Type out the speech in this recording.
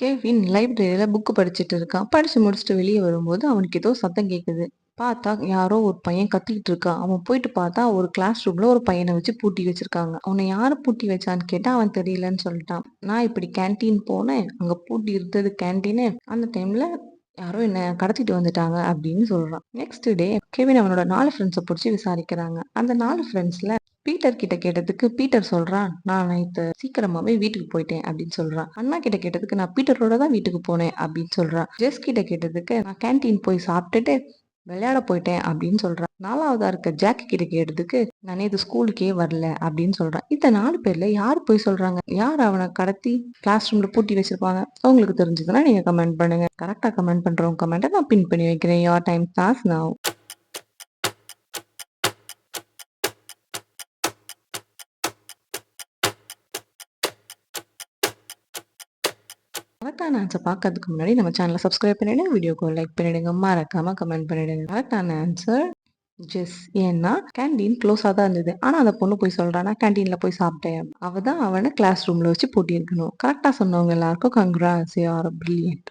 Kevin லைப்ரரியில book படிச்சுட்டு இருக்கான். படிச்சு முடிச்சுட்டு வெளிய வரும்போது அவனுக்கு ஏதோ சத்தம் கேக்குது. பார்த்தா யாரோ ஒரு பையன் கத்திக்கிட்டு இருக்கான். அவன் போயிட்டு பார்த்தா ஒரு கிளாஸ் ரூம்ல ஒரு பையன வச்சு பூட்டி வச்சிருக்காங்க. அவன யாரு பூட்டி வச்சான்னு கேட்டா அவன் தெரியலன்னு சொல்லிட்டான். நான் இப்படி கேன்டீன் போனேன். அங்க பூட்டி இருந்தது கேன்டீனு. அந்த டைம்ல யாரோ என்ன கடத்திட்டு வந்துட்டாங்க அப்படின்னு சொல்றான். நெக்ஸ்ட் டே கெவின் அவனோட 4 ஃப்ரெண்ட்ஸ புடிச்சு விசாரிக்கிறாங்க. அந்த 4 ஃப்ரெண்ட்ஸ்ல பீட்டர் கிட்ட கேட்டதுக்கு பீட்டர் சொல்றான், நான் நைட்டு சீக்கிரமாவே வீட்டுக்கு போயிட்டேன் அப்படின்னு சொல்றான். அண்ணா கிட்ட கேட்டதுக்கு நான் பீட்டரோட தான் வீட்டுக்கு போனேன் அப்படின்னு சொல்றான். ஜெஸ் கிட்ட கேட்டதுக்கு நான் கேன்டீன் போய் சாப்பிட்டுட்டு விளையாட போயிட்டேன் அப்படின்னு சொல்றான். 4வதா இருக்க ஜாக் கிட்ட கேட்டதுக்கு நான் நேத்து ஸ்கூலுக்கே வரல அப்படின்னு சொல்றான். இந்த 4 பேர்ல யார் போய் சொல்றாங்க? யார் அவனை கடத்தி கிளாஸ் ரூம்ல பூட்டி வச்சிருப்பாங்க? உங்களுக்கு தெரிஞ்சதுன்னா நீங்க கமெண்ட் பண்ணுங்க. கரெக்டா கமெண்ட் பண்றவங்க கமெண்ட்டை நான் பின் பண்ணி வைக்கிறேன். Your time starts now. கரெக்டான ஆன்சர் பார்க்கறதுக்கு முன்னாடி நம்ம சேனலை சப்ஸ்கிரைப் பண்ணிடுங்க, வீடியோக்கு லைக் பண்ணிடுங்க, மறக்காம கமெண்ட் பண்ணிடுங்க. கரெக்டான ஆன்சர் ஜெஸ். ஏன்னா கேண்டீன் க்ளோஸாக தான் இருந்தது. ஆனால் அந்த பொண்ணு போய் சொல்றா, நான் கேண்டீன்ல போய் சாப்பிட்டேன். அவ தான் அவனை கிளாஸ் ரூம்ல வச்சு பூட்டியிருக்கணும். கரெக்டாக சொன்னவங்க எல்லாருக்கும் கங்க்ராட்ஸ், யூ ஆர் பிரில்லியன்ட்.